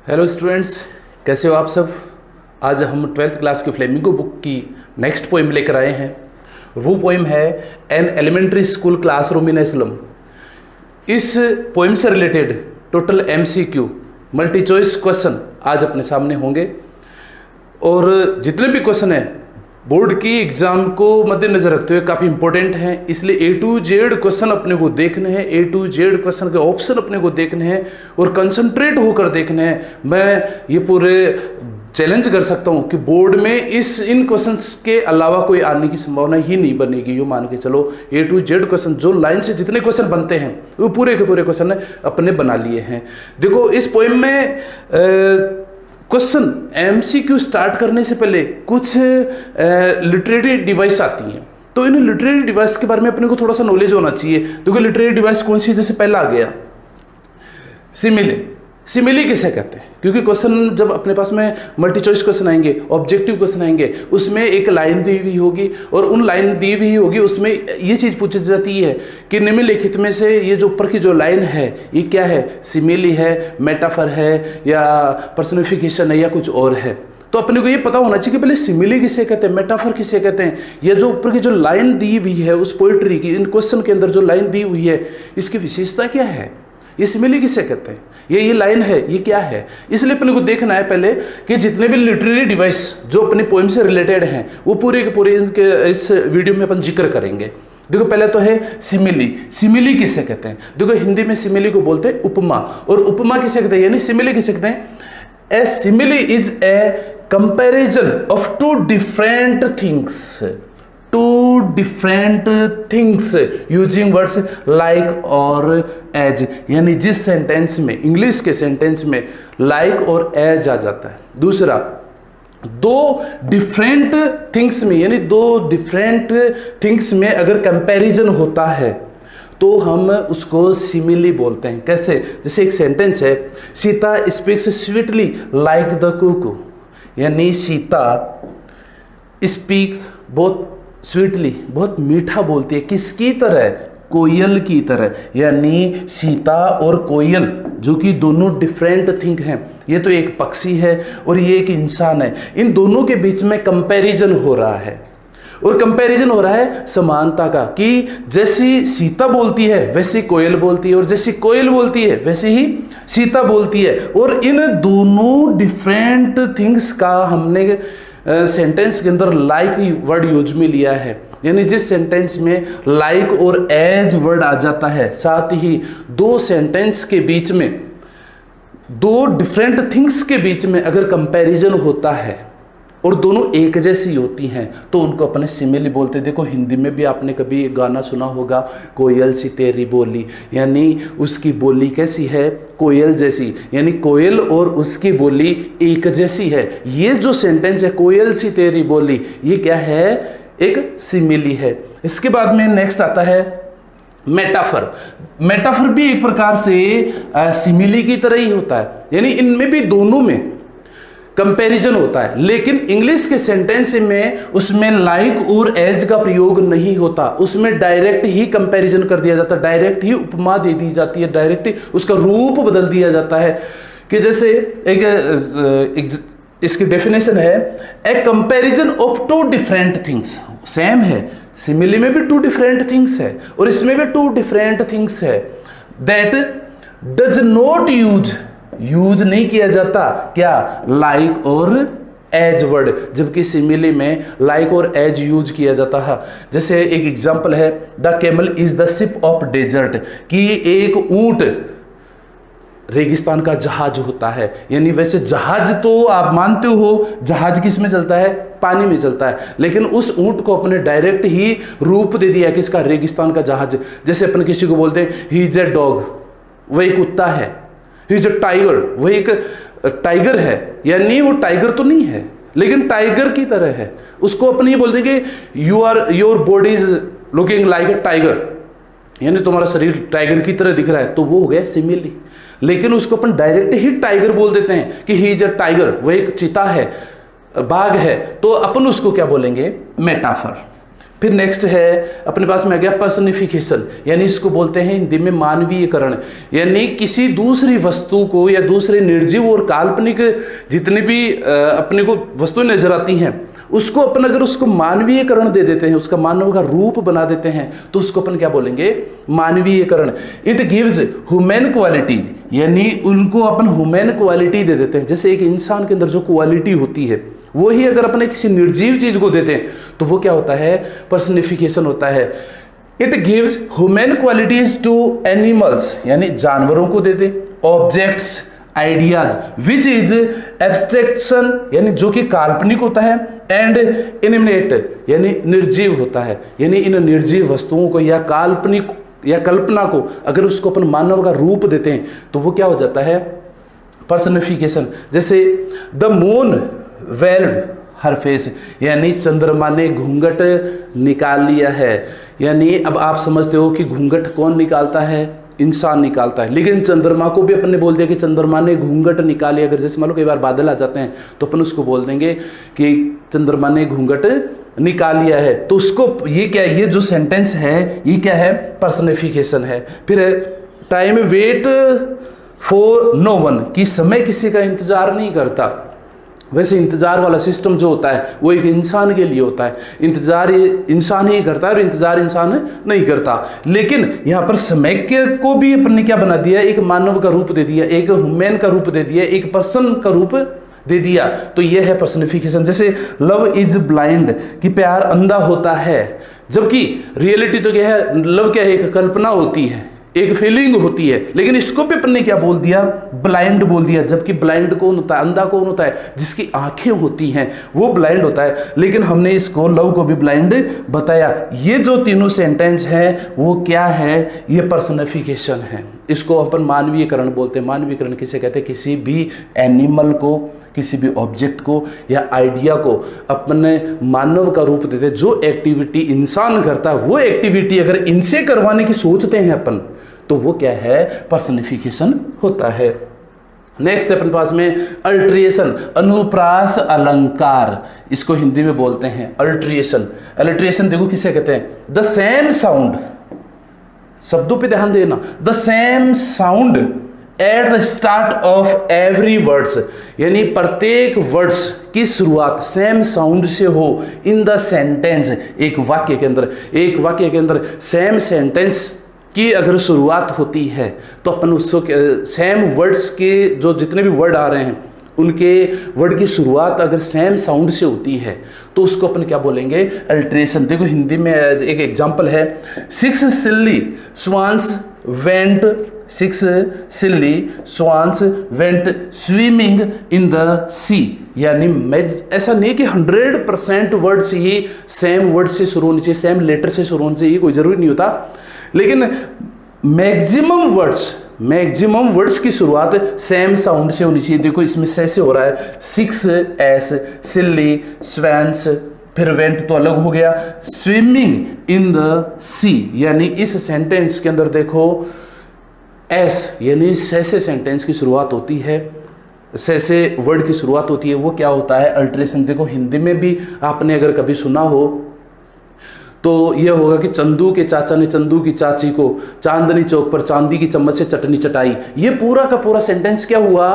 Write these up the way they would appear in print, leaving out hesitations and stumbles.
Hello students, कैसे हो आप सब। आज हम 12th क्लास की फ्लेमिंगो बुक की नेक्स्ट पोइम लेकर आए हैं। वो पोइम है an elementary school classroom in a slum. इस पोइम से related total MCQ multi choice question आज अपने सामने होंगे और जितने भी क्वेश्चन हैं बोर्ड की एग्जाम को मद्देनजर रखते हुए काफ़ी इंपॉर्टेंट हैं, इसलिए ए टू जेड क्वेश्चन अपने को देखने हैं, ए टू जेड क्वेश्चन के ऑप्शन अपने को देखने हैं और कंसंट्रेट होकर देखने हैं। मैं ये पूरे चैलेंज कर सकता हूँ कि बोर्ड में इन क्वेश्चंस के अलावा कोई आने की संभावना ही नहीं बनेगी। यूँ मान के चलो ए टू जेड क्वेश्चन जो लाइन से जितने क्वेश्चन बनते हैं वो पूरे के पूरे क्वेश्चन अपने बना लिए हैं। देखो इस पोएम में क्वेश्चन एमसीक्यू स्टार्ट करने से पहले कुछ लिटरेरी डिवाइस आती हैं, तो इन लिटरेरी डिवाइस के बारे में अपने को थोड़ा सा नॉलेज होना चाहिए। देखो लिटरेरी डिवाइस कौन सी है, जैसे पहला आ गया सिमिली। सिमिली किसे कहते हैं, क्योंकि क्वेश्चन जब अपने पास में मल्टी चॉइस क्वेश्चन आएंगे, ऑब्जेक्टिव क्वेश्चन आएंगे, उसमें एक लाइन दी हुई होगी और उन लाइन दी हुई होगी उसमें ये चीज पूछी जाती है कि निम्नलिखित में से ये जो ऊपर की जो लाइन है ये क्या है, सिमिली है, मेटाफर है या पर्सनिफिकेशन है या कुछ और है। तो अपने को ये पता होना चाहिए कि पहले सिमिली किसे कहते हैं, मेटाफर किसे कहते हैं, ये जो ऊपर की जो लाइन दी हुई है उस पोइट्री की, इन क्वेश्चन के अंदर जो लाइन दी हुई है इसकी विशेषता क्या है, ये सिमिली किसे कहते हैं, ये लाइन है ये क्या है। इसलिए अपने को देखना है पहले कि जितने भी लिटरेरी डिवाइस जो अपनी पोएम से रिलेटेड हैं वो पूरे के पूरे इनके इस वीडियो में अपन जिक्र करेंगे। देखो पहले तो है सिमिली। सिमिली किसे कहते हैं, देखो हिंदी में सिमिली को बोलते हैं उपमा, और उपमा किसे कहते हैं यानी सिमिली किसे कहते हैं। A simile is a comparison of two different things using words like और एज, यानी जिस सेंटेंस में इंग्लिश के सेंटेंस में लाइक और एज आ जाता है। दूसरा, दो डिफरेंट थिंग्स में यानी दो डिफरेंट थिंग्स में अगर कंपैरिजन होता है तो हम उसको सिमिली बोलते हैं। कैसे, जैसे एक सेंटेंस है Sita speaks sweetly like the Kuku, यानी सीता स्पीक्स बहुत स्वीटली बहुत मीठा बोलती है, किसकी तरह, कोयल की तरह। यानी सीता और कोयल जो कि दोनों डिफरेंट थिंग हैं, ये तो एक पक्षी है और ये एक इंसान है, इन दोनों के बीच में कंपैरिजन हो रहा है। और कंपैरिजन हो रहा है समानता का, कि जैसी सीता बोलती है वैसी कोयल बोलती है और जैसी कोयल बोलती है वैसी ही सीता बोलती है। और इन दोनों डिफरेंट थिंग्स का हमने सेंटेंस के अंदर लाइक वर्ड यूज में लिया है, यानी जिस सेंटेंस में लाइक और एज वर्ड आ जाता है, साथ ही दो सेंटेंस के बीच में दो डिफरेंट थिंग्स के बीच में अगर कंपैरिजन होता है और दोनों एक जैसी होती हैं तो उनको अपने सिमिली बोलते हैं। देखो हिंदी में भी आपने कभी एक गाना सुना होगा, कोयल सी तेरी बोली, यानी उसकी बोली कैसी है, कोयल जैसी, यानी कोयल और उसकी बोली एक जैसी है। ये जो सेंटेंस है कोयल सी तेरी बोली, ये क्या है, एक सिमिली है। इसके बाद में नेक्स्ट आता है मेटाफर। मेटाफर भी एक प्रकार से सिमिली की तरह ही होता है, यानी इनमें भी दोनों में कंपैरिजन होता है, लेकिन इंग्लिश के सेंटेंस में उसमें लाइक और एज का प्रयोग नहीं होता, उसमें डायरेक्ट ही कंपैरिजन कर दिया जाता है, डायरेक्ट ही उपमा दे दी जाती है, डायरेक्ट ही उसका रूप बदल दिया जाता है। कि जैसे एक इसकी डेफिनेशन है a comparison of two different things. Same है, सिमिली में भी टू डिफरेंट थिंग्स है और इसमें भी टू डिफरेंट थिंग्स है, दैट डज नॉट यूज नहीं किया जाता क्या, लाइक और एज वर्ड, जबकि सिमिली में लाइक और एज यूज किया जाता है। जैसे एक एग्जांपल है the camel is the ship of desert, कि एक ऊंट रेगिस्तान का जहाज होता है। यानी वैसे जहाज तो आप मानते हो, जहाज किस में चलता है, पानी में चलता है, लेकिन उस ऊंट को अपने डायरेक्ट ही रूप दे दिया किसका, रेगिस्तान का जहाज। जैसे अपन किसी को बोलते हैं ही इज ए डॉग, वह एक कुत्ता है, ही इज ए टाइगर, वह एक टाइगर है, यानी वो टाइगर तो नहीं है लेकिन टाइगर की तरह है। उसको अपन ये बोलते हैं कि your body is looking like a tiger, यानी तुम्हारा शरीर टाइगर की तरह दिख रहा है, तो वो हो गया सिमिली। लेकिन उसको अपन डायरेक्ट ही टाइगर बोल देते हैं कि ही इज अ टाइगर, वह एक चीता है, बाघ है, तो अपन उसको क्या बोलेंगे, मेटाफर। फिर नेक्स्ट है अपने पास में आ गया पर्सनिफिकेशन, यानी इसको बोलते हैं हिंदी में मानवीयकरण, यानी किसी दूसरी वस्तु को या दूसरे निर्जीव और काल्पनिक जितने भी अपने को वस्तु नजर आती हैं उसको अपन अगर उसको मानवीयकरण दे देते हैं, उसका मानव का रूप बना देते हैं, तो उसको अपन क्या बोलेंगे, मानवीयकरण। इट गिव्स ह्यूमन क्वालिटी, यानी उनको अपन ह्यूमन क्वालिटी दे देते हैं। जैसे एक इंसान के अंदर जो क्वालिटी होती है वो ही अगर अपने किसी निर्जीव चीज को देते हैं तो वो क्या होता है, पर्सनिफिकेशन होता है। It gives human qualities to animals, यानी जानवरों को दे दे, objects, ideas which is abstraction, यानी जो कि काल्पनिक होता है, एंड इनिमिनेट, यानी निर्जीव होता है। यानी इन निर्जीव वस्तुओं को या काल्पनिक या कल्पना को अगर उसको अपन मानव का रूप देते हैं तो वो क्या हो जाता है, पर्सनिफिकेशन। जैसे the moon weld her face, यानी चंद्रमा ने घूंघट निकाल लिया है। यानी अब आप समझते हो कि घूंघट कौन निकालता है, इंसान निकालता है, लेकिन चंद्रमा को भी अपन ने बोल दिया कि चंद्रमा ने घूंघट निकाली। अगर जैसे मान लो कई बार बादल आ जाते हैं तो अपन उसको बोल देंगे कि चंद्रमा ने घूंघट निकाल लिया है। तो उसको ये क्या है, ये जो सेंटेंस है ये क्या है, पर्सनिफिकेशन है। फिर time wait for no one, कि समय किसी का इंतजार नहीं करता। वैसे इंतजार वाला सिस्टम जो होता है वो एक इंसान के लिए होता है, इंतजार ये इंसान ही करता है और इंतजार इंसान नहीं करता। लेकिन यहाँ पर समय के को भी अपन ने क्या बना दिया, एक मानव का रूप दे दिया, एक ह्यूमन का रूप दे दिया, एक पर्सन का रूप दे दिया। तो ये है पर्सनिफिकेशन। जैसे लव इज ब्लाइंड, कि प्यार अंधा होता है, जबकि रियलिटी तो क्या है, लव क्या है, एक कल्पना होती है, एक फीलिंग होती है। लेकिन इसको भी अपन ने क्या बोल दिया, ब्लाइंड बोल दिया। जबकि ब्लाइंड कौन होता है, अंधा कौन होता है, जिसकी आंखें होती हैं वो ब्लाइंड होता है। लेकिन हमने इसको लव को भी ब्लाइंड बताया। ये जो तीनों सेंटेंस है वो क्या है, ये पर्सनिफिकेशन है। इसको अपन मानवीयकरण बोलते हैं। मानवीयकरण किसे कहते हैं, किसी भी एनिमल को, किसी भी ऑब्जेक्ट को या आइडिया को अपने मानव का रूप देते। जो एक्टिविटी इंसान करता है वो एक्टिविटी अगर इनसे करवाने की सोचते हैं अपन तो वो क्या है, पर्सनिफिकेशन होता है। नेक्स्ट है अपने पास में अल्ट्रिएशन, अनुप्रास अलंकार, इसको हिंदी में बोलते हैं अल्ट्रिएशन। अल्ट्रिएशन देखो किसे कहते हैं, द सेम साउंड, शब्दों पे ध्यान देना, the same sound at the start of every words, यानी प्रत्येक वर्ड्स की शुरुआत सेम साउंड से हो इन द सेंटेंस, एक वाक्य के अंदर। एक वाक्य के अंदर सेम सेंटेंस की अगर शुरुआत होती है तो अपन उसको सेम वर्ड्स के जो जितने भी वर्ड आ रहे हैं उनके वर्ड की शुरुआत अगर सेम साउंड से होती है तो उसको अपन क्या बोलेंगे, अल्ट्रेशन। देखो हिंदी में एक एग्जांपल है, 6 silly swans went, 6 silly swans went swimming in the sea. यानी मैं ऐसा नहीं कि 100% वर्ड्स ही सेम वर्ड से शुरू होनी चाहिए, सेम लेटर से शुरू होनी चाहिए, कोई जरूरी नहीं होता। लेकिन मैक्सिमम वर्ड्स की शुरुआत सेम साउंड से होनी चाहिए। देखो इसमें से हो रहा है 6 एस, सिल्ली, स्वैंस, फिर वेंट तो अलग हो गया, स्विमिंग इन द सी। यानी इस सेंटेंस के अंदर देखो एस, यानी से सेंटेंस की शुरुआत होती है, से वर्ड की शुरुआत होती है, वो क्या होता है, अल्ट्रेशन। देखो हिंदी में भी आपने अगर कभी सुना हो तो ये होगा कि चंदू के चाचा ने चंदू की चाची को चांदनी चौक पर चांदी की चम्मच से चटनी चटाई। ये पूरा का पूरा सेंटेंस क्या हुआ,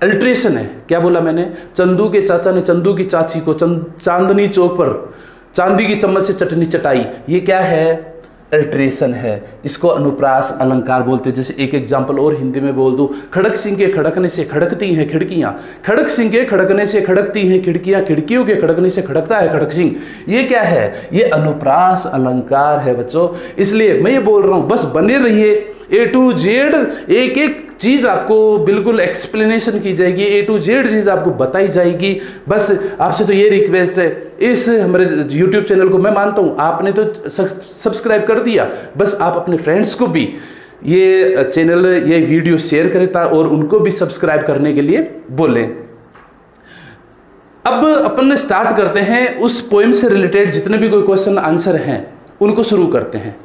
अल्ट्रेशन है। क्या बोला मैंने, चंदू के चाचा ने चंदू की चाची को चांदनी चौक पर चांदी की चम्मच से चटनी चटाई। ये क्या है, अल्ट्रेशन है। इसको अनुप्रास अलंकार बोलते हैं। जैसे एक एग्जांपल और हिंदी में बोल दूं, खड़क सिंह के खड़कने से खड़कती हैं खिड़कियां, खड़क सिंह के खड़कने से खड़कती हैं खिड़कियां, खिड़कियों के खड़कने से खड़कता है खड़क सिंह। ये क्या है, ये अनुप्रास अलंकार है बच्चों। इसलिए मैं ये बोल रहा हूं, बस बने रहिए, A to Z एक एक चीज आपको बिल्कुल एक्सप्लेनेशन की जाएगी, A to Z चीज आपको बताई जाएगी। बस आपसे तो ये रिक्वेस्ट है, इस हमारे YouTube चैनल को मैं मानता हूं आपने तो सब्सक्राइब कर दिया, बस आप अपने फ्रेंड्स को भी ये चैनल ये वीडियो शेयर करें और उनको भी सब्सक्राइब करने के लिए बोलें। अब अपन स्टार्ट करते हैं उस पोएम से रिलेटेड जितने भी कोई क्वेश्चन आंसर हैं उनको शुरू करते हैं।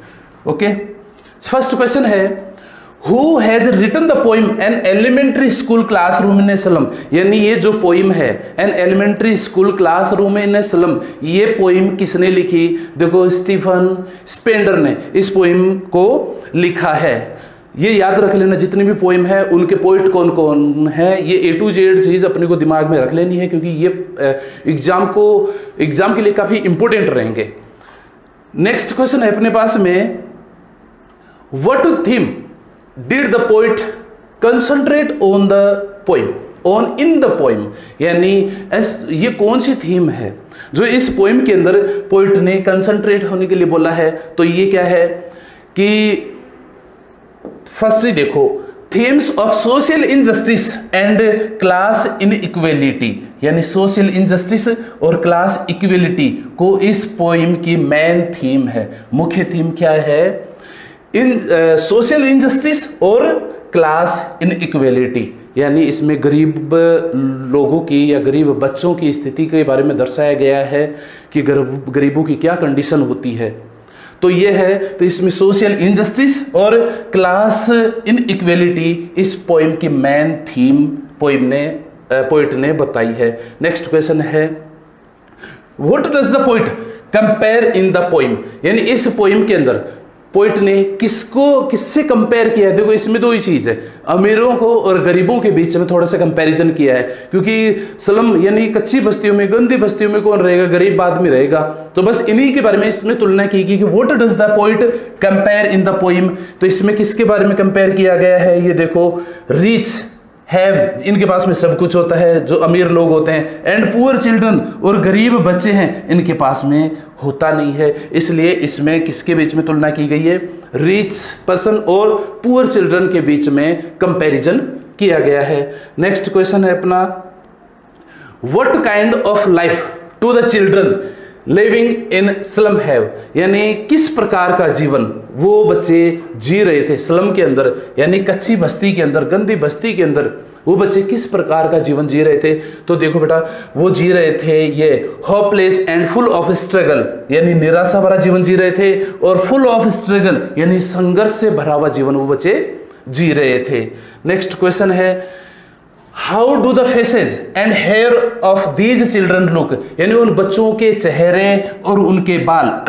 ओके, फर्स्ट क्वेश्चन है, who has written the poem an elementary school classroom in slum, यानी ये जो पोइम है an elementary school classroom in slum, ये पोइम किसने लिखी? देखो स्टीफन स्पेंडर ने इस पोइम को लिखा है। ये याद रख लेना, जितनी भी पोइम है उनके पोइट कौन कौन है, ये A to Z चीज अपने को दिमाग में रख लेनी है, क्योंकि ये एग्जाम के लिए काफी इंपॉर्टेंट रहेंगे। नेक्स्ट क्वेश्चन है अपने पास में, what theme did the poet concentrate on the poem, on in the poem, यानी ये कौन सी थीम है जो इस पोइम के अंदर पोइट ने कंसंट्रेट होने के लिए बोला है? तो ये क्या है कि फर्स्ट देखो, themes of social injustice and class inequality, यानी सोशल इनजस्टिस और क्लास इक्वलिटी को इस पोइम की मेन थीम है। मुख्य थीम क्या है? इन सोशल इनजस्टिस और क्लास इनइक्वालिटी, यानी इसमें गरीब लोगों की या गरीब बच्चों की स्थिति के बारे में दर्शाया गया है कि गरीबों की क्या कंडीशन होती है। तो ये है, तो इसमें सोशल इनजस्टिस और क्लास इनइक्वालिटी इस पोइम की मेन थीम पोइट ने बताई है। नेक्स्ट क्वेश्चन है, what does the poet compare in the poem, यानी इस पोइम के अंदर पोइट ने किससे कंपेयर किया है? देखो इसमें दो ही चीज है, अमीरों को और गरीबों के बीच में थोड़ा सा कंपैरिजन किया है, क्योंकि स्लम यानी कच्ची बस्तियों में, गंदी बस्तियों में कौन रहेगा? गरीब आदमी रहेगा। तो बस इन्हीं के बारे में इसमें तुलना की कि what does the poet compare in the poem, तो इसमें किसके बारे में कंपेयर किया गया है? ये देखो, रिच हैव, इनके पास में सब कुछ होता है, जो अमीर लोग होते हैं, एंड पुअर चिल्ड्रन, और गरीब बच्चे हैं, इनके पास में होता नहीं है। इसलिए इसमें किसके बीच में तुलना की गई है? रिच पर्सन और पुअर चिल्ड्रन के बीच में कंपैरिजन किया गया है। नेक्स्ट क्वेश्चन है अपना, what kind of life to the children living in slum have, यानी किस प्रकार का जीवन वो बच्चे जी रहे थे स्लम के अंदर, यानी कच्ची बस्ती के अंदर, गंदी बस्ती के अंदर वो बच्चे किस प्रकार का जीवन जी रहे थे? तो देखो बेटा, वो जी रहे थे ये hopeless and full of struggle, यानी निराशा भरा जीवन जी रहे थे, और फुल ऑफ स्ट्रगल यानी संघर्ष से भरा हुआ जीवन वो बच्चे जी रहे थे। नेक्स्ट क्वेश्चन है, how do the faces and hair of these children look, यानी उन बच्चों के चेहरे और उनके बाल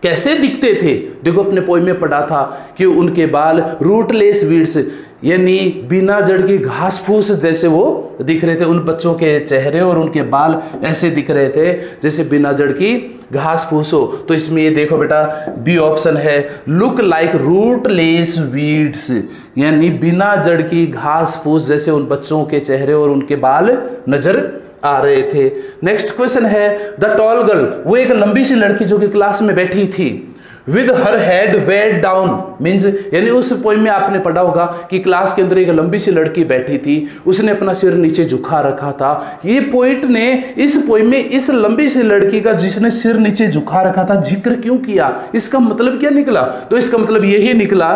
कैसे दिखते थे? देखो अपने पोइम में पढ़ा था कि उनके बाल रूटलेस वीड्स, यानी बिना जड़ की घास फूस जैसे वो दिख रहे थे। उन बच्चों के चेहरे और उनके बाल ऐसे दिख रहे थे जैसे बिना जड़ की घास फूस हो। तो इसमें ये देखो बेटा, बी ऑप्शन है, लुक लाइक रूटलेस वीड्स, यानी बिना जड़ की घास फूस जैसे उन बच्चों के चेहरे और उनके बाल नजर आ रहे थे। नेक्स्ट क्वेश्चन है, द टॉल गर्ल, वो एक लंबी सी लड़की जो कि क्लास में बैठी थी, with her head weighed down means, यानी उस पोइम में आपने पढ़ा होगा कि क्लास के अंदर एक लंबी सी लड़की बैठी थी, उसने अपना सिर नीचे झुका रखा था। ये पोइट ने इस पोइम में इस लंबी सी लड़की का जिसने सिर नीचे झुका रखा था जिक्र क्यों किया? इसका मतलब क्या निकला? तो इसका मतलब यही निकला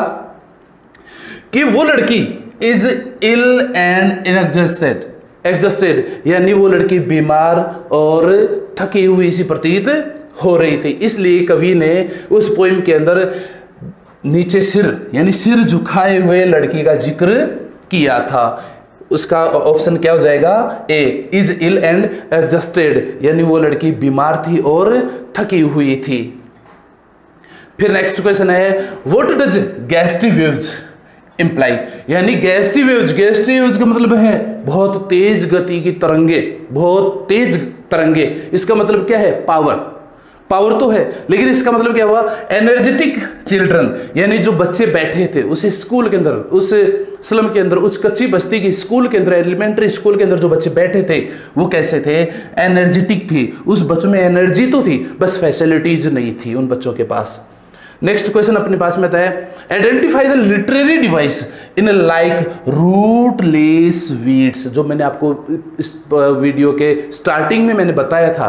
कि वो लड़की इज इल एंड एग्जस्टेड, यानी वो लड़की बीमार और थकी हुई सी प्रतीत हो रही थी। इसलिए कवि ने उस पोइम के अंदर नीचे सिर यानी सिर झुकाए हुए लड़की का जिक्र किया था। उसका ऑप्शन क्या हो जाएगा? ए, इज इल एंड एडजस्टेड, यानी वो लड़की बीमार थी और थकी हुई थी। फिर नेक्स्ट क्वेश्चन है, व्हाट डज गैस्ट्री वेव्स इंप्लाई, यानी गैस्ट्री वेव्स का मतलब है बहुत तेज गति की तरंगे, बहुत तेज तरंगे। इसका मतलब क्या है? पावर तो है, लेकिन इसका मतलब क्या हुआ? एनर्जेटिक चिल्ड्रन, यानी जो बच्चे बैठे थे उस स्कूल के अंदर, उस स्लम के अंदर, उस कच्ची बस्ती की स्कूल के अंदर, एलिमेंट्री स्कूल के अंदर जो बच्चे बैठे थे वो कैसे थे? एनर्जेटिक थी। उस बच्चों में एनर्जी तो थी, बस फैसिलिटीज नहीं थी उन बच्चों के पास। नेक्स्ट क्वेश्चन अपने पास में आता है, identify the literary device in like rootless weeds. जो मैंने आपको इस वीडियो के स्टार्टिंग में मैंने बताया था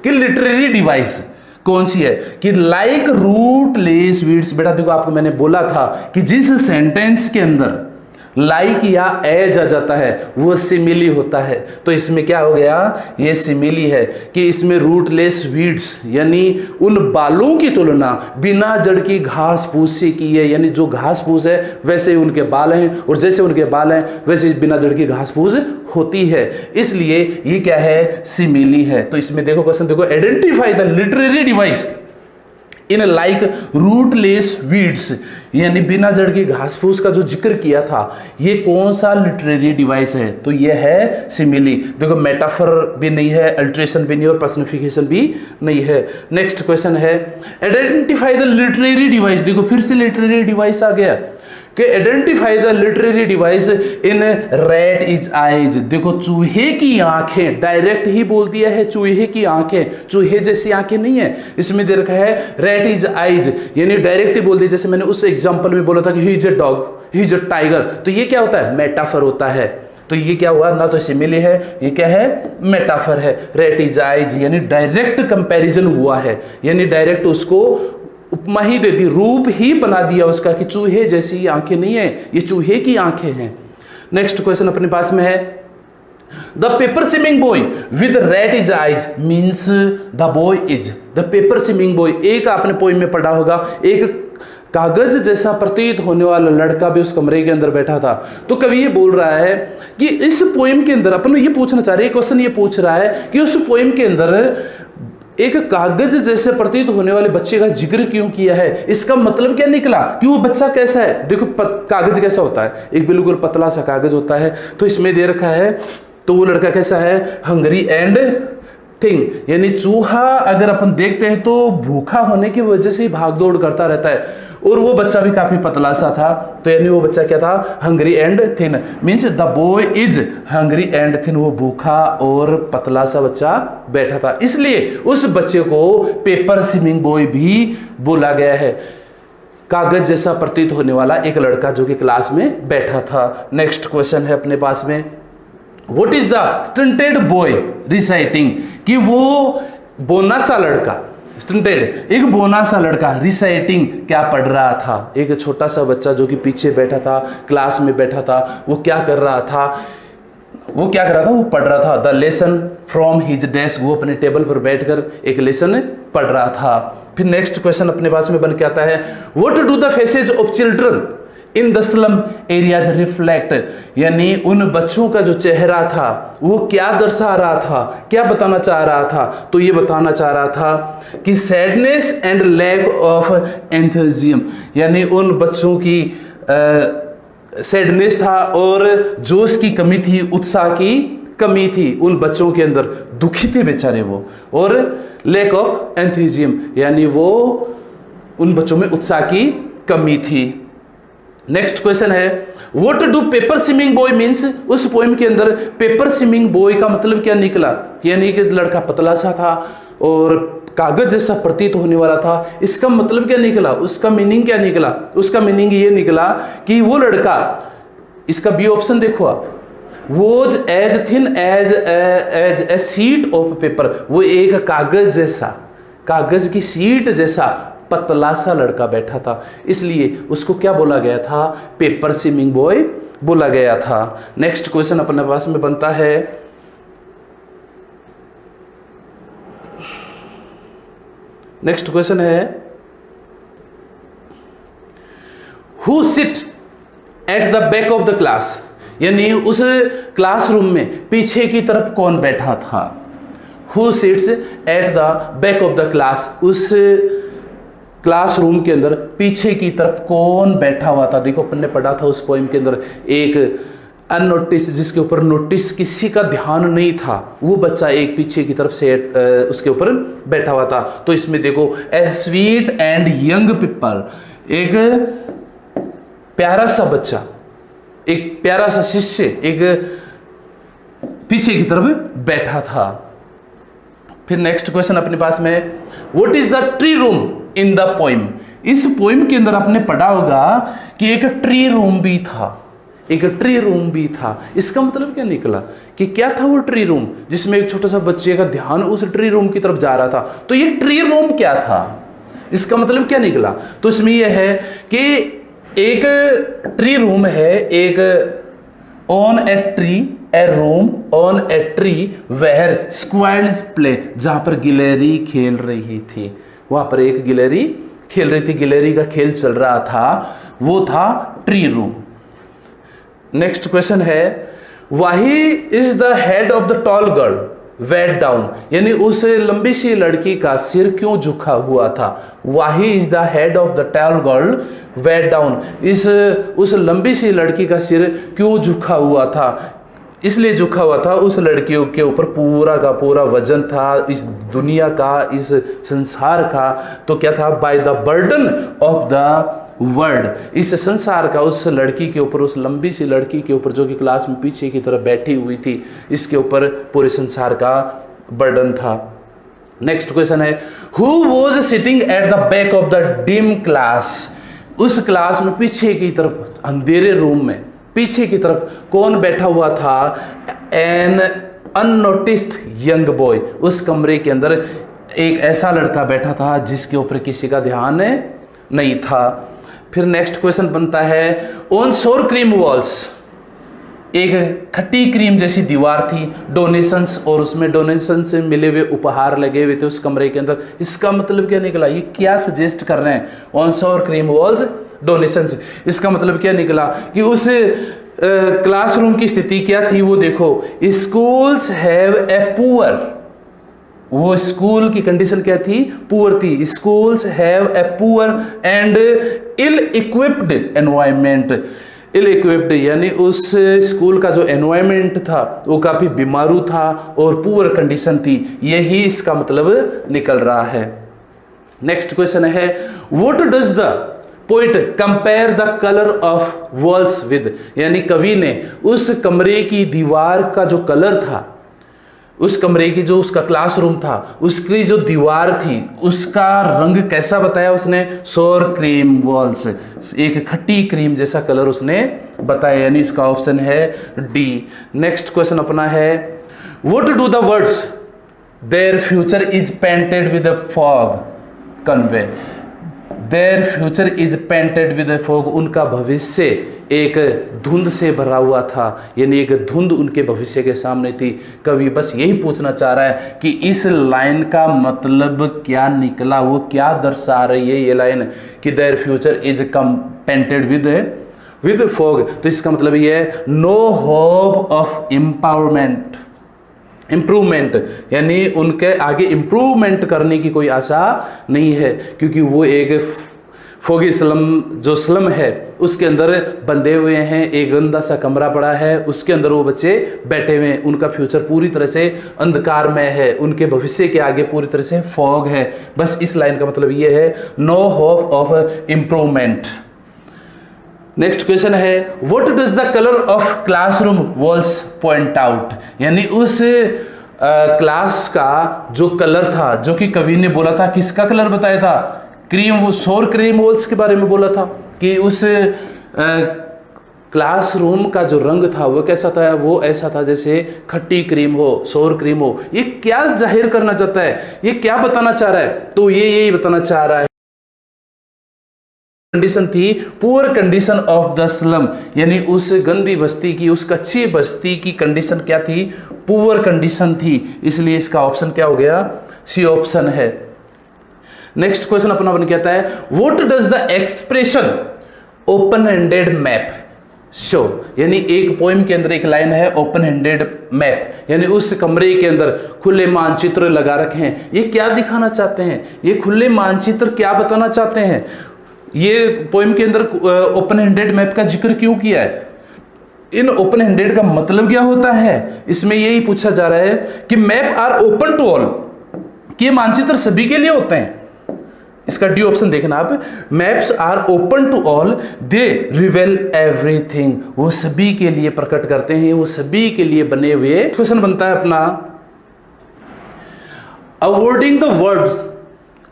कि लिटरेरी डिवाइस कौन सी है, कि लाइक रूटलेस वीड्स। बेटा देखो, आपको मैंने बोला था कि जिस सेंटेंस के अंदर लाइक या एज आ जाता है वो सिमिली होता है। तो इसमें क्या हो गया, ये सिमिली है कि इसमें रूटलेस वीड्स यानी उन बालों की तुलना बिना जड़ की घास फूस से की है, यानी जो घास फूस है वैसे ही उनके बाल हैं और जैसे उनके बाल हैं वैसे बिना जड़ की घास फूस होती है, इसलिए ये क्या है, सिमिली है। तो इसमें देखो क्वेश्चन देखो, identify the literary device in like rootless weeds, यानी बिना जड़ की घास फूस का जो जिक्र किया था ये कौन सा लिटरेरी डिवाइस है, तो ये है सिमिली। देखो मेटाफर भी नहीं है, अल्ट्रेशन भी नहीं और पर्सनिफिकेशन भी नहीं है। नेक्स्ट क्वेश्चन है आइडेंटिफाई द लिटरेरी डिवाइस। देखो फिर से लिटरेरी डिवाइस आ गया कि identify the literary device in rat is eyes. देखो चूहे की आंखें, डायरेक्ट ही बोल दिया है चूहे की आंखें, चूहे जैसी आंखें नहीं है, इसमें दे रखा है रैट इज आइज, यानी डायरेक्ट ही बोल दिया। जैसे मैंने उस एग्जांपल में बोला था कि he is a dog, he is a tiger, तो ये क्या होता है, मेटाफर होता है। तो ये क्या हुआ, ना तो सिमिली है, ये क्या है, मेटाफर है। रैट इज आइज यानी डायरेक्ट कंपैरिजन हुआ है, यानी डायरेक्ट उसको उपमा ही दे दी, रूप ही बना दिया उसका कि चूहे जैसी आंखें नहीं है, ये चूहे की आंखें हैं। नेक्स्ट क्वेश्चन अपने पास में है the paper swimming boy with red is eyes means the boy is. The paper swimming boy, एक आपने पोइम में पढ़ा होगा, एक कागज जैसा प्रतीत होने वाला लड़का भी उस कमरे के अंदर बैठा था। तो कवि ये बोल रहा है कि इस पोइम के अंदर अपन ये पूछना चाह रहे हैं, क्वेश्चन ये पूछ रहा है कि उस पोइम के अंदर एक कागज जैसे प्रतीत होने वाले बच्चे का जिक्र क्यों किया है, इसका मतलब क्या निकला कि वो बच्चा कैसा है। देखो कागज कैसा होता है, एक बिल्कुल पतला सा कागज होता है, तो इसमें दे रखा है तो वो लड़का कैसा है, हंगरी एंड थिंग, यानी चूहा अगर अपन देखते हैं तो भूखा होने की वजह से भाग दौड़ करता रहता है, और वो बच्चा भी काफी पतला सा था, तो यानी वो बच्चा क्या था, hungry and thin, means the boy is hungry and thin, वो भूखा और पतला सा बच्चा बैठा था, इसलिए उस बच्चे को पेपर स्विमिंग बॉय भी बोला गया है, कागज जैसा प्रतीत होने वाला एक लड़का जो कि क्लास में बैठा था। नेक्स्ट क्वेश्चन है अपने पास में, what is the stunted boy reciting, कि वो बोना सा लड़का, स्टंटेड एक बोना सा लड़का रिसाइटिंग क्या पढ़ रहा था, एक छोटा सा बच्चा जो कि पीछे बैठा था, क्लास में बैठा था, वो क्या कर रहा था, वो पढ़ रहा था the lesson from his desk, वो अपने टेबल पर बैठकर एक लेसन पढ़ रहा था। फिर नेक्स्ट क्वेश्चन अपने पास में बन के आता है, what do the faces of children in the slum areas reflect, यानी उन बच्चों का जो चेहरा था वो क्या दर्शा रहा था, क्या बताना चाह रहा था, तो ये बताना चाह रहा था कि सैडनेस एंड लैक ऑफ एंथुजियम, यानी उन बच्चों की सैडनेस था और जोश की कमी थी, उत्साह की कमी थी उन बच्चों के अंदर, दुखी थे बेचारे वो, और लैक ऑफ एंथुजियम यानी वो उन बच्चों में उत्साह की कमी थी। नेक्स्ट क्वेश्चन है, what do paper swimming boy means, उस पोएम के अंदर पेपर स्विमिंग बॉय का मतलब क्या निकला, यानी कि लड़का पतला सा था और कागज जैसा प्रतीत होने वाला था, इसका मतलब क्या निकला, उसका मीनिंग क्या निकला, उसका मीनिंग ये निकला कि वो लड़का, इसका बी ऑप्शन देखो आप, was as thin as a sheet of paper, वो एक कागज जैसा, कागज की शीट जैसा पतला सा लड़का बैठा था, इसलिए उसको क्या बोला गया था, पेपर स्विमिंग बॉय बोला गया था। नेक्स्ट क्वेश्चन अपने पास में बनता है, नेक्स्ट क्वेश्चन है, who sit at the back of the class, यानी उस क्लासरूम में पीछे की तरफ कौन बैठा था, who sits at the back of the class, उस क्लासरूम के अंदर पीछे की तरफ कौन बैठा हुआ था। देखो अपन ने पढ़ा था उस पोएम के अंदर, एक अननोटिस जिसके ऊपर नोटिस किसी का ध्यान नहीं था, वो बच्चा एक पीछे की तरफ से उसके ऊपर बैठा हुआ था। तो इसमें देखो, ए स्वीट एंड यंग पीपल, एक प्यारा सा बच्चा, एक प्यारा सा शिष्य एक पीछे की तरफ बैठा था। फिर नेक्स्ट क्वेश्चन अपने पास में, what is the tree room in the poem, इस पोइम के अंदर आपने पढ़ा होगा कि एक ट्री रूम भी था, एक ट्री रूम भी था, इसका मतलब क्या निकला कि क्या था वो ट्री रूम जिसमें एक छोटा सा बच्चे का ध्यान उस ट्री रूम की तरफ जा रहा था, तो ये ट्री रूम क्या था, इसका मतलब क्या निकला। तो इसमें यह है कि एक ट्री रूम है, एक on a tree a room on a tree where squirrels play, जहां पर गिलहरी खेल रही थी। वहां पर एक गिलहरी खेल रही थी, गिलहरी का खेल चल रहा था, वो था ट्री रूम। नेक्स्ट क्वेश्चन है why is the head of the tall girl वेट डाउन, यानी उस लंबी सी लड़की का सिर क्यों झुका हुआ था। Why is the head of the tall girl वेट डाउन, उस लंबी सी लड़की का सिर क्यों झुका हुआ था। इसलिए झुका हुआ था, उस लड़कियों के ऊपर पूरा का पूरा वजन था इस दुनिया का, इस संसार का। तो क्या था, by the burden of the world, इस संसार का उस लड़की के ऊपर, उस लंबी सी लड़की के ऊपर जो कि क्लास में पीछे की तरफ बैठी हुई थी, इसके ऊपर पूरे संसार का बर्डन था। नेक्स्ट क्वेश्चन है who was sitting at the back of the dim class, उस क्लास में पीछे की तरफ अंधेरे रूम में पीछे की तरफ कौन बैठा हुआ था। एन अननोटिस्ड यंग बॉय, उस कमरे के अंदर एक ऐसा लड़का बैठा था जिसके ऊपर किसी का ध्यान नहीं था। फिर नेक्स्ट क्वेश्चन बनता है ऑन सोर क्रीम वॉल्स, एक खट्टी क्रीम जैसी दीवार थी, डोनेशंस, और उसमें डोनेशन से मिले हुए उपहार लगे हुए थे उस कमरे के अंदर। इसका मतलब क्या निकला, ये क्या सजेस्ट कर रहे हैं, ऑन सोर क्रीम वॉल्स डोनेशंस, इसका मतलब क्या निकला कि उस क्लासरूम की स्थिति क्या थी। वो देखो, स्कूल्स हैव ए पुअर, वो स्कूल की कंडीशन क्या थी, पुअर थी। Schools have a poor and ill equipped environment, ill equipped यानी उस स्कूल का जो एनवायरमेंट था वो काफी बीमारू था और पुअर कंडीशन थी, यही इसका मतलब निकल रहा है। नेक्स्ट क्वेश्चन है what does the poet compare the colour of walls with, यानी कवि ने उस कमरे की दीवार का जो कलर था, उस कमरे की जो उसका क्लासरूम था उसकी जो दीवार थी उसका रंग कैसा बताया उसने, सोर क्रीम वॉल्स, एक खट्टी क्रीम जैसा कलर उसने बताया, यानी इसका ऑप्शन है डी। नेक्स्ट क्वेश्चन अपना है what do the words there future is painted with a fog convey, there future is painted with a fog, उनका भविष्य एक धुंध से भरा हुआ था, यानी एक धुंध उनके भविष्य के सामने थी। कवि बस यही पूछना चाह रहा है कि इस लाइन का मतलब क्या निकला, वो क्या दर्शा रही है ये लाइन कि their future is painted with fog. तो इसका मतलब ये है no hope of empowerment, improvement, यानी उनके आगे इम्प्रूवमेंट करने की कोई आशा नहीं है, क्योंकि वो एक फोगी स्लम, जो स्लम है उसके अंदर बंधे हुए हैं, एक गंदा सा कमरा पड़ा है, उसके अंदर वो बच्चे बैठे हुए हैं, उनका फ्यूचर पूरी तरह से अंधकारमय है, उनके भविष्य के आगे पूरी तरह से फॉग है। बस इस लाइन का मतलब ये है no hope of improvement. Next question है what does the colour of classroom walls point out, यानी उस क्लास का जो कलर था, जो कि कवि ने बोला था, किसका कलर बताया था, क्रीम, वो सोर क्रीम वॉल्स के बारे में बोला था कि उस क्लासरूम का जो रंग था वो कैसा था, वो ऐसा था जैसे खट्टी क्रीम हो, सोर क्रीम हो। ये क्या जाहिर करना चाहता है, ये क्या बताना चाह रहा है, तो ये यही बताना चाह रहा है कंडीशन थी poor condition of the slum, यानी उस गंदी बस्ती की, उस कच्ची बस्ती की कंडीशन क्या थी, पुअर कंडीशन थी, इसलिए इसका ऑप्शन क्या हो गया, सी ऑप्शन है। नेक्स्ट क्वेश्चन अपना बन कहता है what does the expression open handed map show, यानी एक पोएम के अंदर एक लाइन है ओपन हैंडेड मैप, यानी उस कमरे के अंदर खुले मानचित्र लगा रखे हैं, ये क्या दिखाना चाहते हैं, ये खुले मानचित्र क्या बताना चाहते हैं, ये पोएम के अंदर ओपन हैंडेड मैप का जिक्र क्यों किया है, इन ओपन हैंडेड का मतलब क्या होता है, इसमें यही पूछा जा रहा है कि map are open to all, कि मानचित्र सभी के लिए होते हैं। इसका डी ऑप्शन देखना आप, maps are open to all, they reveal everything, वो सभी के लिए प्रकट करते हैं, वो सभी के लिए बने हुए। क्वेश्चन बनता है अपना awarding the words,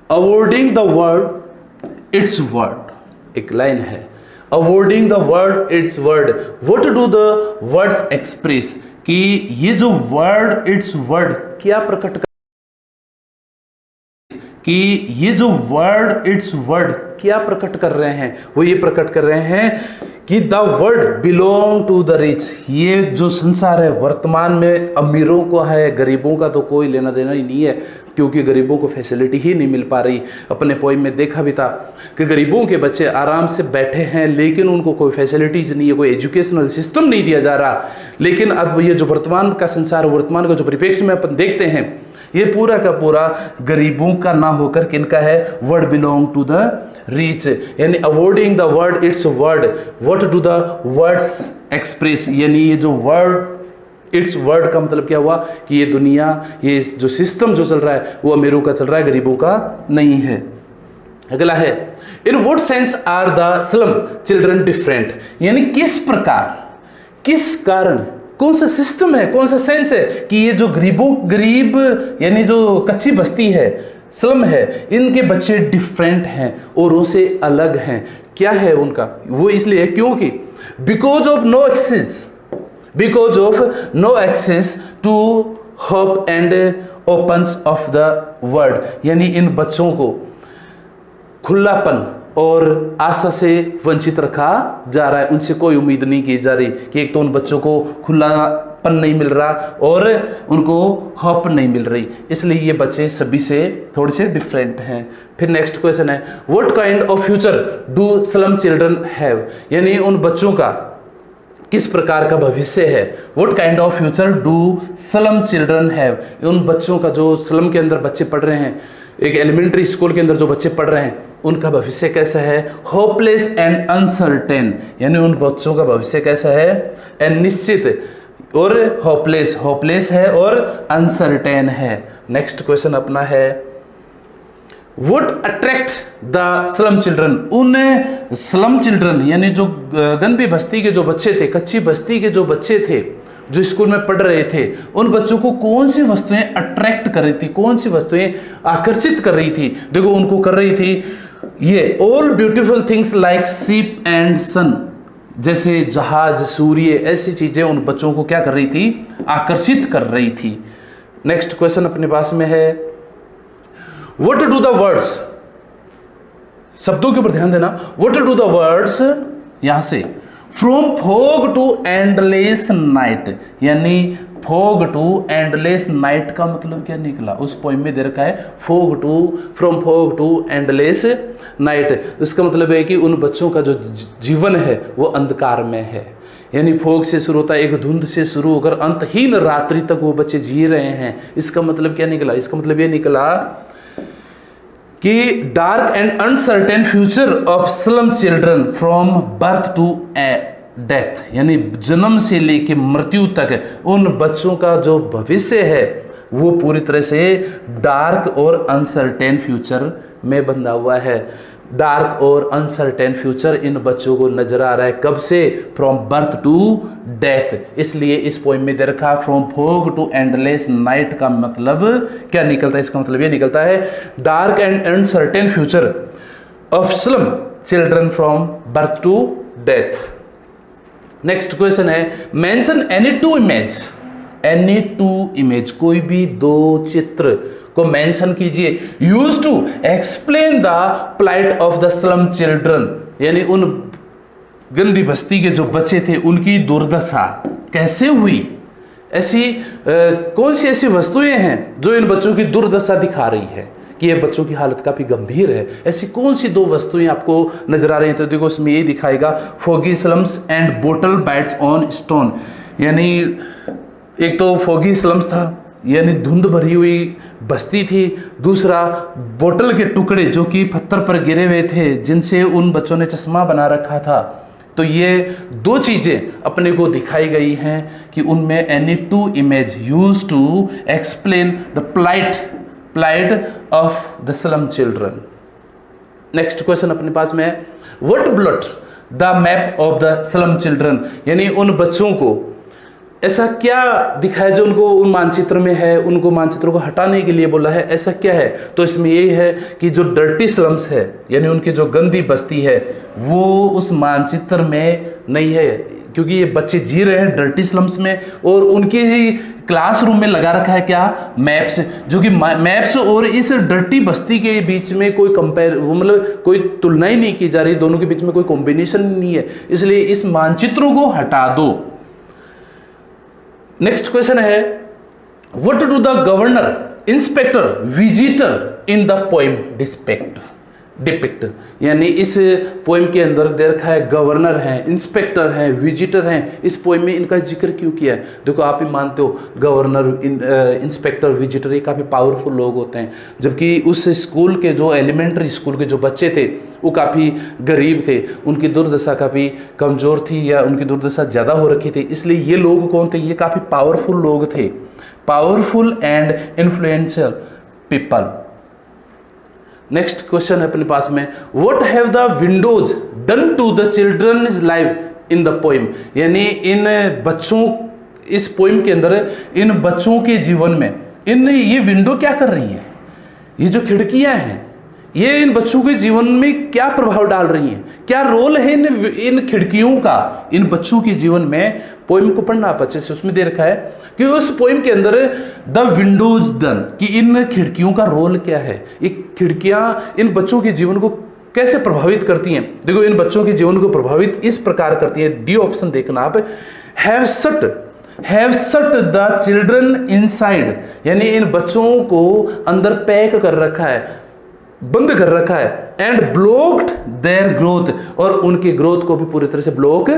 awarding the word its word, एक लाइन है awarding the word its word, what do the words express, कि ये जो वर्ड इट्स वर्ड क्या प्रकट कि ये जो वर्ड, इट्स वर्ड क्या प्रकट कर रहे हैं, वो ये प्रकट कर रहे हैं कि the world belong to the rich. ये जो संसार है वर्तमान में अमीरों को है, गरीबों का तो कोई लेना देना ही नहीं है, क्योंकि गरीबों को फैसिलिटी ही नहीं मिल पा रही। अपने पोइम में देखा भी था कि गरीबों के बच्चे आराम से बैठे हैं, लेकिन उनको कोई फैसिलिटीज नहीं है, कोई एजुकेशनल सिस्टम नहीं दिया जा रहा। लेकिन अब ये जो वर्तमान का संसार, वर्तमान का जो परिप्रेक्ष्य में अपन देखते हैं, ये पूरा का पूरा गरीबों का ना होकर किनका है, word belong to the rich, यानी avoiding the word its word, what do the words express, यानी ये जो वर्ड इट्स वर्ड का मतलब क्या हुआ कि ये दुनिया, ये जो सिस्टम जो चल रहा है वो अमीरों का चल रहा है, गरीबों का नहीं है। अगला है, in what sense are the slum children different, यानी किस प्रकार, किस कारण, कौन सा सिस्टम है, कौन सा सेंस है कि ये जो गरीब यानी जो कच्ची बस्ती है, स्लम है, इनके बच्चे डिफरेंट हैं, औरों से अलग हैं। क्या है उनका, वो इसलिए क्योंकि because of no access to hope and opens of the world, यानी इन बच्चों को खुलापन और आशा से वंचित रखा जा रहा है। उनसे कोई उम्मीद नहीं की जा रही कि एक तो उन बच्चों को खुलापन नहीं मिल रहा और उनको होप नहीं मिल रही, इसलिए ये बच्चे सभी से थोड़े से डिफरेंट हैं। फिर नेक्स्ट क्वेश्चन है, what kind of future do slum children have, यानी उन बच्चों का किस प्रकार का भविष्य है। What kind of future do slum children have, उन बच्चों का जो स्लम के अंदर बच्चे पढ़ रहे हैं, एक एलिमेंट्री स्कूल के अंदर जो बच्चे पढ़ रहे हैं, उनका भविष्य कैसा है, होपलेस एंड अनसर्टेन, यानी उन बच्चों का भविष्य कैसा है, अनिश्चित और होपलेस है और अनसर्टेन है। नेक्स्ट क्वेश्चन अपना है, would attract the slum children, उन स्लम चिल्ड्रन यानी जो गंदी बस्ती के जो बच्चे थे, कच्ची बस्ती के जो बच्चे थे, जो स्कूल में पढ़ रहे थे, उन बच्चों को कौन सी वस्तुएं अट्रैक्ट कर रही थी, कौन सी वस्तुएं आकर्षित कर रही थी। देखो उनको कर रही थी ये all beautiful things like ship and sun, जैसे जहाज, सूर्य, ऐसी चीजें उन बच्चों को क्या कर रही थी, आकर्षित कर रही थी। नेक्स्ट क्वेश्चन अपने पास में है, व्हाट डू द वर्ड्स, शब्दों के ऊपर ध्यान देना, व्हाट डू द वर्ड्स, यहां से from fog to endless night, यानी फॉग टू एंडलेस नाइट का मतलब क्या निकला, उस पोइम में दे रखा है from fog to endless night. इसका मतलब है कि उन बच्चों का जो जीवन है वो अंधकार में है, यानी फॉग से शुरू होता है, एक धुंध से शुरू होकर अंतहीन रात्रि तक वो बच्चे जी रहे हैं। इसका मतलब क्या निकला, इसका मतलब ये निकला कि dark and uncertain future of slum children from birth to death, यानी जन्म से लेके मृत्यु तक उन बच्चों का जो भविष्य है वो पूरी तरह से डार्क और अनसर्टेन फ्यूचर में बंधा हुआ है। डार्क और अनसर्टेन फ्यूचर इन बच्चों को नजर आ रहा है, कब से, फ्रॉम बर्थ टू डेथ। इसलिए इस पोइम में दे रखा from fog to endless night का मतलब क्या निकलता है, इसका मतलब ये निकलता है dark and uncertain future of slum children from birth to death. Next question है, मेंशन एनी टू इमेज, कोई भी दो चित्र को मेंशन कीजिए, use to explain the plight of the slum children, यानी उन गंदी बस्ती के जो बच्चे थे उनकी दुर्दशा कैसे हुई, ऐसी कौन सी ऐसी वस्तुएं हैं जो इन बच्चों की दुर्दशा दिखा रही है कि ये बच्चों की हालत काफी गंभीर है। ऐसी कौन सी दो वस्तुएं आपको नजर आ रही हैं, तो देखो इसमें ये दिखाएगा foggy slums and bottle bytes on stone, यानी एक तो फॉगी स्लम्स था यानी धुंध भरी हुई बस्ती थी, दूसरा बोतल के टुकड़े जो कि पत्थर पर गिरे हुए थे जिनसे उन बच्चों ने चश्मा बना रखा था। तो ये दो चीजें अपने को दिखाई गई हैं कि उनमें any two image use to explain the plight of the slum children. Next question अपने पास में है, what blot the map of the slum children, यानी उन बच्चों को ऐसा क्या दिखाया जो उनको उन मानचित्र में है, उनको मानचित्रों को हटाने के लिए बोला है, ऐसा क्या है? तो इसमें यही है कि जो डर्टी स्लम्स है, यानी उनकी जो गंदी बस्ती है, वो उस मानचित्र में नहीं है, क्योंकि ये बच्चे जी रहे हैं डर्टी स्लम्स में, और उनकी क्लासरूम में लगा रखा है क्या? मैप्स, जो कि मैप्स और इस डर्टी बस्ती के बीच में कोई मतलब कोई तुलना ही नहीं की जा रही, दोनों के बीच में कोई कॉम्बिनेशन नहीं है, इसलिए इस मानचित्रों को हटा दो। नेक्स्ट क्वेश्चन है, what do the governor, inspector, visitor in the poem depict, यानी इस पोएम के अंदर दे रखा है गवर्नर है, इंस्पेक्टर है, विजिटर है, इस पोएम में इनका जिक्र क्यों किया है? देखो आप ही मानते हो गवर्नर, इंस्पेक्टर, विजिटर ये काफ़ी पावरफुल लोग होते हैं, जबकि उस स्कूल के जो एलिमेंट्री स्कूल के जो बच्चे थे वो काफ़ी गरीब थे, उनकी दुर्दशा काफ़ी कमज़ोर थी, या उनकी दुर्दशा ज़्यादा हो रखी थी, इसलिए ये लोग कौन थे? ये काफ़ी पावरफुल लोग थे, powerful and influential people. Next question है अपने पास में, what have the windows done to the children's life in the poem, यानी इन बच्चों, इस पोएम के अंदर इन बच्चों के जीवन में ये विंडो क्या कर रही हैं? ये जो खिड़कियां हैं ये इन बच्चों के जीवन में क्या प्रभाव डाल रही हैं? क्या रोल है इन खिड़कियों का इन बच्चों के जीवन में? पोएम को पढ़ना आप अच्छे से, उसमें दे रखा है कि उस पोएम के अंदर द विंडोज डन, कि इन खिड़कियों का रोल क्या है, ये खिड़कियां इन बच्चों के जीवन को कैसे प्रभावित करती हैं? देखो इन बच्चों के जीवन को प्रभावित इस प्रकार करती है, डी ऑप्शन देखना आप, हैव सट द चिल्ड्रन इनसाइड, यानी इन बच्चों को अंदर पैक कर रखा है, बंद कर रखा है, एंड ब्लॉक्ड देयर ग्रोथ, और उनकी ग्रोथ को भी पूरी तरह से ब्लॉक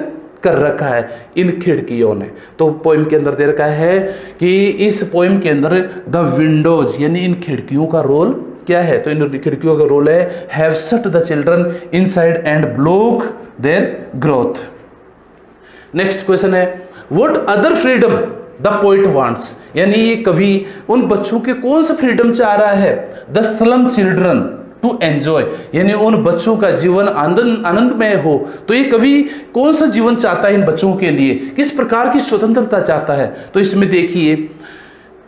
कर रखा है इन खिड़कियों ने। तो पोएम के अंदर दे रखा है कि इस पोएम के अंदर द विंडोज, यानी इन खिड़कियों का रोल क्या है? तो इन खिड़कियों का रोल है have shut the children inside and block their growth. Next question है, what other freedom the poet wants, यानी ये कवि उन बच्चों के कौन सा फ्रीडम चाह रहा है? The slum children to enjoy, यानी उन बच्चों का जीवन आनंदमय हो, तो ये कवि कौन सा जीवन चाहता है इन बच्चों के लिए, किस प्रकार की स्वतंत्रता चाहता है? तो इसमें देखिए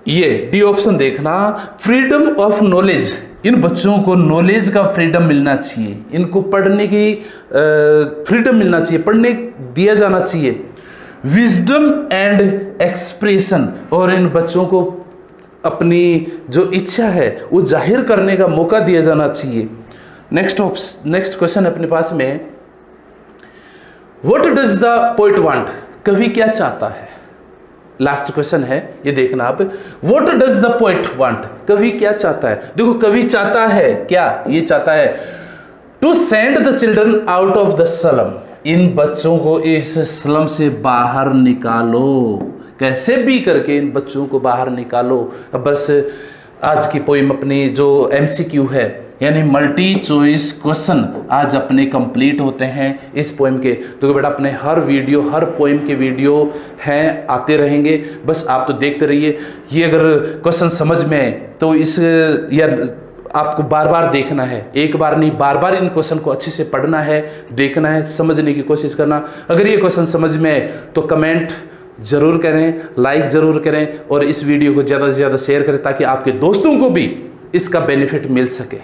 ये डी ऑप्शन देखना, फ्रीडम ऑफ नॉलेज, इन बच्चों को नॉलेज का फ्रीडम मिलना चाहिए, इनको पढ़ने की फ्रीडम मिलना चाहिए, पढ़ने दिया जाना चाहिए। विजडम एंड एक्सप्रेशन, और इन बच्चों को अपनी जो इच्छा है वो जाहिर करने का मौका दिया जाना चाहिए। नेक्स्ट क्वेश्चन अपने पास में, what does the poet want, कवि क्या चाहता है? लास्ट क्वेश्चन है, ये देखना आप, what does the poet want, कवि क्या चाहता है? देखो कवि चाहता है क्या? ये चाहता है to send the children out of the slum, इन बच्चों को इस स्लम से बाहर निकालो, कैसे भी करके इन बच्चों को बाहर निकालो। अब बस आज की पोएम अपनी जो MCQ है, यानी मल्टी चॉइस क्वेश्चन आज अपने कंप्लीट होते हैं इस पोएम के। तो बेटा अपने हर पोएम के वीडियो हैं, आते रहेंगे, बस आप तो देखते रहिए। ये अगर क्वेश्चन समझ में आए तो इस या आपको बार बार देखना है, एक बार नहीं बार बार इन क्वेश्चन को अच्छे से पढ़ना है, देखना है, समझने की कोशिश करना। अगर ये क्वेश्चन समझ में आए तो कमेंट जरूर करें, लाइक जरूर करें, और इस वीडियो को ज़्यादा से ज़्यादा शेयर करें ताकि आपके दोस्तों को भी इसका बेनिफिट मिल सके।